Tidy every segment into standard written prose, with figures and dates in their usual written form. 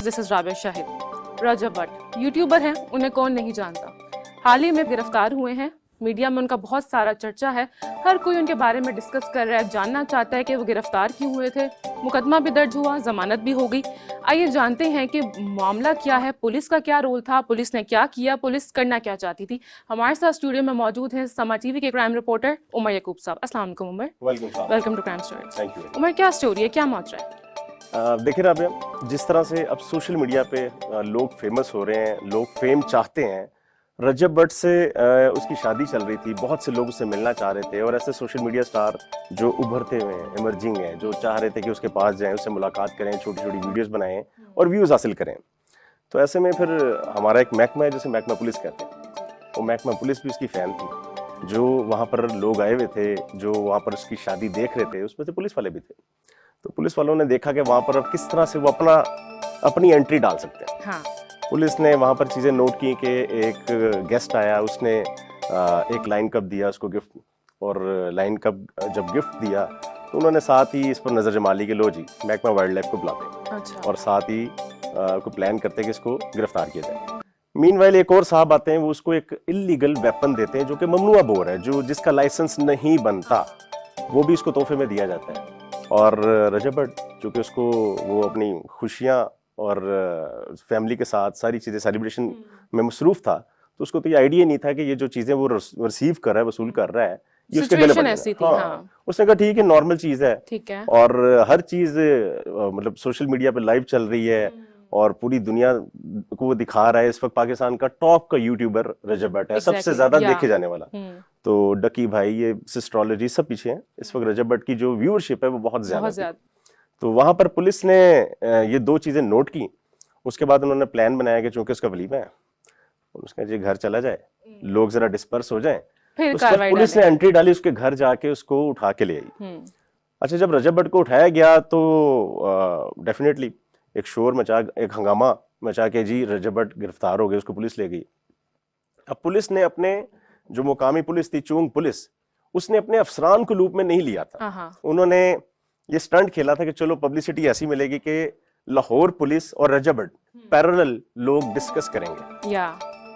This is Rabia Shahid. Rajab Bhatt YouTuber हैं, उन्हें कौन नहीं जानता। हाल ही में गिरफ्तार हुए हैं, मीडिया में उनका बहुत सारा चर्चा है, हर कोई उनके बारे में डिस्कस कर रहा है, जानना चाहता है कि वो गिरफ्तार क्यों हुए थे। मुकदमा भी दर्ज हुआ, जमानत भी हो गई। आइए जानते हैं कि मामला क्या है, पुलिस का क्या रोल था, पुलिस ने क्या किया, पुलिस करना क्या चाहती थी। हमारे साथ स्टूडियो में मौजूद हैं समा टीवी के क्राइम रिपोर्टर उमर यकूब साहब। अस्सलाम वालेकुम Umar. Welcome to crime story. Thank you. Umar, क्या स्टोरी है, क्या माजरा है? देखिए राबिया, जिस तरह से अब सोशल मीडिया पे लोग फेमस हो रहे हैं, लोग फेम चाहते हैं। रजब भट्ट से उसकी शादी चल रही थी, बहुत से लोग उससे मिलना चाह रहे थे और ऐसे सोशल मीडिया स्टार जो उभरते हुए हैं, इमर्जिंग हैं, जो चाह रहे थे कि उसके पास जाएं, उससे मुलाकात करें, छोटी छोटी वीडियोस बनाएं और व्यूज हासिल करें। तो ऐसे में फिर हमारा एक महकमा है जिसे महकमा पुलिस कहते हैं, वो महकमा पुलिस भी उसकी फैन थी। जो वहाँ पर लोग आए हुए थे, जो वहाँ पर उसकी शादी देख रहे थे, उसमें से पुलिस वाले भी थे। तो पुलिस वालों ने देखा कि वहाँ पर अब किस तरह से वो अपनी एंट्री डाल सकते हैं। हाँ। पुलिस ने वहाँ पर चीज़ें नोट की कि एक गेस्ट आया, उसने एक लाइन कप दिया उसको गिफ्ट, और लाइन कप जब गिफ्ट दिया तो उन्होंने साथ ही इस पर नज़र जमा ली कि लो जी महकमा वाइल्ड लाइफ को बुलाते हैं। अच्छा। और साथ ही को प्लान करते हैं कि इसको गिरफ्तार किया जाए। मीनवाइल एक और साहब आते हैं, वो उसको एक इल्लीगल वेपन देते हैं जो कि ममनुआ बोर है, जो जिसका लाइसेंस नहीं बनता, वो भी उसको तोहफे में दिया जाता है। और रजब भट्ट चूँकि उसको वो अपनी खुशियाँ और फैमिली के साथ सारी चीज़ें सेलिब्रेशन में मसरूफ था, तो उसको तो ये आइडिया नहीं था कि ये जो चीज़ें वो रिसीव कर रहा है, वसूल कर रहा है, ये उसके गले पड़ ऐसी थी। हाँ। हाँ। उसने कहा ठीक है, नॉर्मल चीज़ है। ठीक है। और हर चीज़ मतलब सोशल मीडिया पे लाइव चल रही है और पूरी दुनिया को वो दिखा रहा है। इस वक्त पाकिस्तान का टॉप का यूट्यूबर रजब भट्ट है, सबसे ज्यादा देखे जाने वाला। तो डकी भाई, ये सिस्ट्रोलॉजी सब पीछे हैं। इस वक्त रजब भट्ट की जो व्यूअरशिप है वो बहुत ज्यादा। तो वहां पर पुलिस ने ये दो चीजें नोट की। उसके बाद उन्होंने प्लान बनाया कि चूंकि उसका वलीमा है, उसका जी घर चला जाए, लोग जरा डिस्पर्स हो जाए। तो पुलिस ने एंट्री डाली, उसके घर जाके उसको उठा के ले आई। अच्छा, जब रजब भट्ट को उठाया गया तो डेफिनेटली एक शोर मचा, एक हंगामा मचा के जी रजब भट्ट गिरफ्तार हो गए, उसको पुलिस ले गई। अब पुलिस ने अपने जो मुकामी पुलिस थी, चूंग पुलिस, उसने अपने अफसरान को लूप में नहीं लिया था। उन्होंने ये स्टंट खेला था कि चलो पब्लिसिटी ऐसी मिलेगी कि लाहौर पुलिस और रजब भट्ट पैरेलल लोग डिस्कस करेंगे।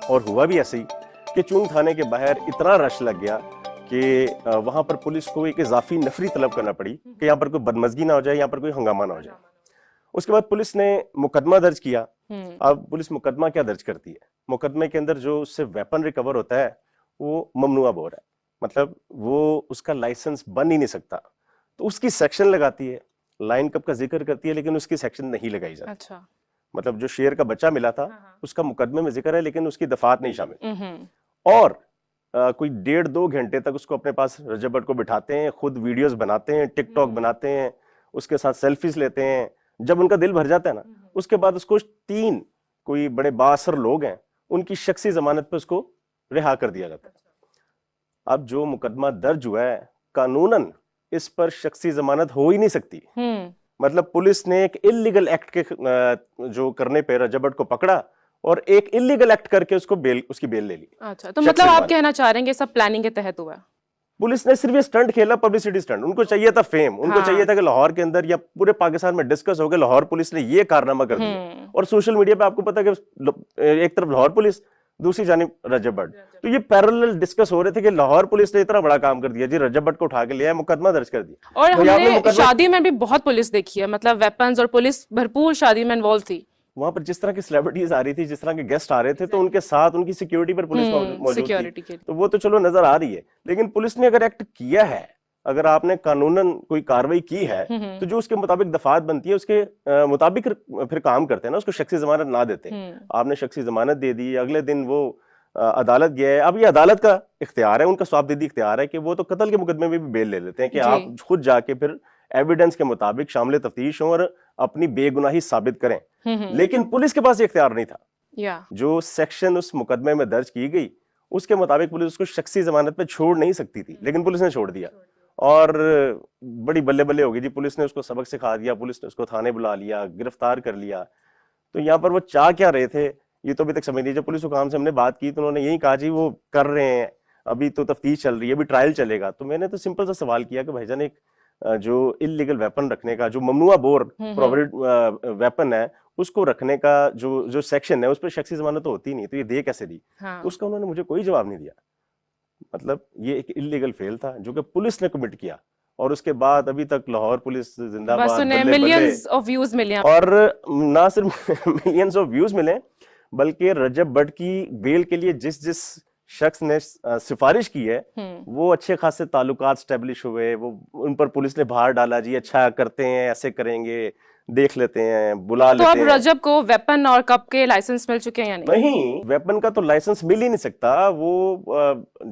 और हुआ भी ऐसे ही कि चूंग थाने के बाहर इतना रश लग गया कि वहां पर पुलिस को एक इजाफी नफरी तलब करना पड़ी कि यहाँ पर कोई बदमजगी ना हो जाए, यहाँ पर कोई हंगामा ना हो जाए। उसके बाद पुलिस ने मुकदमा दर्ज किया। अब पुलिस मुकदमा क्या दर्ज करती है? मुकदमे के अंदर जो उससे वेपन रिकवर होता है वो ममनुआ बोर है, मतलब वो उसका लाइसेंस बन ही नहीं सकता। तो उसकी सेक्शन लगाती है, लाइन कप का जिक्र करती है, लेकिन उसकी सेक्शन नहीं लगाई जाती। अच्छा। मतलब जो शेर का बच्चा मिला था उसका मुकदमे में जिक्र है, लेकिन उसकी दफात नहीं शामिल। और कोई 1.5-2 घंटे तक उसको अपने पास रजब भट्ट को बिठाते हैं, खुद वीडियोस बनाते हैं, टिकटॉक बनाते हैं, उसके साथ सेल्फीज लेते हैं। जब उनका दिल भर जाता है ना, उसके बाद उसको 3 कोई बड़े बासर लोग हैं, उनकी शख्सी जमानत पे उसको रिहा कर दिया जाता है। अब जो मुकदमा दर्ज हुआ है, कानूनन इस पर शख्सी जमानत हो ही नहीं सकती। मतलब पुलिस ने एक इल्लीगल एक्ट के जो करने पे रजब भट्ट को पकड़ा और एक इल्लीगल एक्ट करके उसकी बेल ले ली। अच्छा, तो मतलब आप कहना चाह रहे हैं कि सब प्लानिंग के तहत हुआ? पुलिस ने सिर्फ ये स्टंट खेला, पब्लिसिटी स्टंट। उनको चाहिए था फेम, उनको चाहिए था कि लाहौर के अंदर या पूरे पाकिस्तान में डिस्कस हो गया लाहौर पुलिस ने ये कारनामा कर दिया। और सोशल मीडिया पे आपको पता है कि एक तरफ लाहौर पुलिस, दूसरी जानिब रजब भट्ट। तो ये पैरेलल डिस्कस हो रहे थे कि लाहौर पुलिस ने इतना बड़ा काम कर दिया जी, रजब भट्ट को उठा के लिया, मुकदमा दर्ज कर दिया। और हमने शादी में भी बहुत पुलिस देखी है, मतलब वेपन्स और पुलिस भरपूर शादी में इन्वॉल्व थी। वहां पर जिस तरह की सेलिब्रिटीज आ रही थी, जिस तरह के गेस्ट आ रहे थे, तो उनके साथ उनकी सिक्योरिटी पर पुलिस मौजूद थी। तो वो तो चलो नजर आ रही है, लेकिन पुलिस ने अगर एक्ट किया है, अगर आपने कानूनन कोई कार्रवाई की है, तो जो उसके मुताबिक दफात बनती है उसके मुताबिक फिर काम करते हैं ना, उसको शख्सी जमानत ना देते। आपने शख्सी जमानत दे दी, अगले दिन वो अदालत गया है। अब ये अदालत का इख्तियार है, उनका स्वाबदीदी इख्तियार है कि वो तो कत्ल के मुकदमे में भी बेल ले लेते हैं कि आप खुद जाके फिर एविडेंस के मुताबिक शामिल तफ्तीश हो और अपनी बेगुनाही साबित करें। लेकिन पुलिस के पास ये इख्तियार नहीं था। जो सेक्शन उस मुकदमे में दर्ज की गई उसके मुताबिक पुलिस उसको शख्सी जमानत पे छोड़ नहीं सकती थी, लेकिन पुलिस ने छोड़ दिया। और बड़ी बल्ले बल्ले हो गई जी, पुलिस ने उसको सबक सिखा दिया, पुलिस ने उसको थाने बुला लिया, गिरफ्तार कर लिया। तो यहाँ पर वो चाह क्या रहे थे ये तो अभी तक समझ नहीं। जब पुलिस हुकाम से हमने बात की तो उन्होंने यही कहा जी वो कर रहे हैं, अभी तो तफ्तीश चल रही है, अभी ट्रायल चलेगा। तो मैंने तो सिंपल सा सवाल किया कि भाईजान एक जो इल्लीगल वेपन रखने का, जो ममनुआ बोर प्रोहिबिटेड वेपन है, उसको रखने का जो सेक्शन है उस पर शख्सी जमानत तो होती नहीं, तो ये दे कैसे दी? हाँ। तो उसका उन्होंने मुझे कोई जवाब नहीं दिया। मतलब ये एक इलीगल फेल था जो कि पुलिस ने कमिट किया, और उसके बाद अभी तक लाहौर पुलिस बस जिंदाबाद, उन्हें बल्ले बल्ले, मिलियंस ऑफ व्यूज मिले। और ना सिर्फ मिलियंस ऑफ व्यूज मिले, बल्कि रजब भट्ट की बेल के लिए जिस जिस शख्स ने सिफारिश की है वो अच्छे खासे ताल्लुकात स्टैब्लिश हुए, वो उन पर पुलिस ने भार डाला, जी अच्छा करते हैं, ऐसे करेंगे, देख लेते हैं, बुला तो लेते अब हैं। रजब को वेपन और कप के लाइसेंस मिल चुके हैं या नहीं? नहीं, वेपन का तो लाइसेंस मिल ही नहीं सकता। वो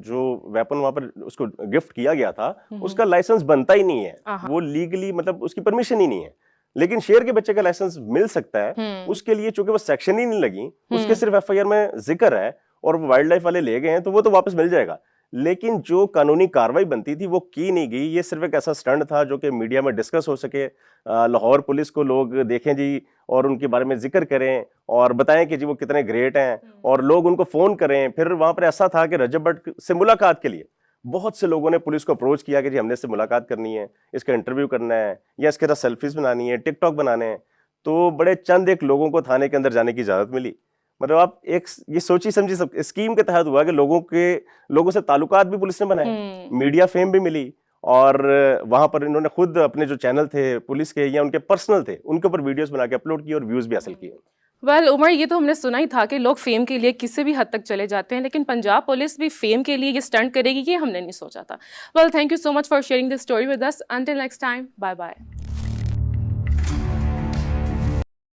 जो वेपन वहां पर उसको गिफ्ट किया गया था उसका लाइसेंस बनता ही नहीं है, वो लीगली मतलब उसकी परमिशन ही नहीं है। लेकिन शेर के बच्चे का लाइसेंस मिल सकता है, उसके लिए चूंकि वो सेक्शन ही नहीं लगी, उसके सिर्फ एफआईआर में जिक्र है और वो वाइल्ड लाइफ वाले ले गए हैं, तो वो तो वापस मिल जाएगा। लेकिन जो कानूनी कार्रवाई बनती थी वो की नहीं गई। ये सिर्फ एक ऐसा स्टंट था जो कि मीडिया में डिस्कस हो सके, लाहौर पुलिस को लोग देखें जी और उनके बारे में जिक्र करें और बताएं कि जी वो कितने ग्रेट हैं, और लोग उनको फोन करें। फिर वहां पर ऐसा था कि रजब भट्ट से मुलाकात के लिए बहुत से लोगों ने पुलिस को अप्रोच किया कि जी हमने इससे मुलाकात करनी है, इसका इंटरव्यू करना है, या इसके साथ सेल्फीज बनानी है, टिकटॉक बनाने हैं। तो बड़े चंद एक लोगों को थाने के अंदर जाने की इजाजत मिली। मतलब आप एक ये सोची समझी सब स्कीम के तहत हुआ कि लोगों से ताल्लुकात भी पुलिस ने बनाए, मीडिया फेम भी मिली, और वहां पर इन्होंने खुद अपने जो चैनल थे पुलिस के या उनके पर्सनल थे उनके ऊपर वीडियोस बना के अपलोड किए और व्यूज भी हासिल किए। वेल उमर, ये तो हमने सुना ही था कि लोग फेम के लिए किसी भी हद तक चले जाते हैं, लेकिन पंजाब पुलिस भी फेम के लिए ये स्टंट करेगी, ये हमने नहीं सोचा था। Well, thank you so much for sharing this story with us. Until next time, bye bye.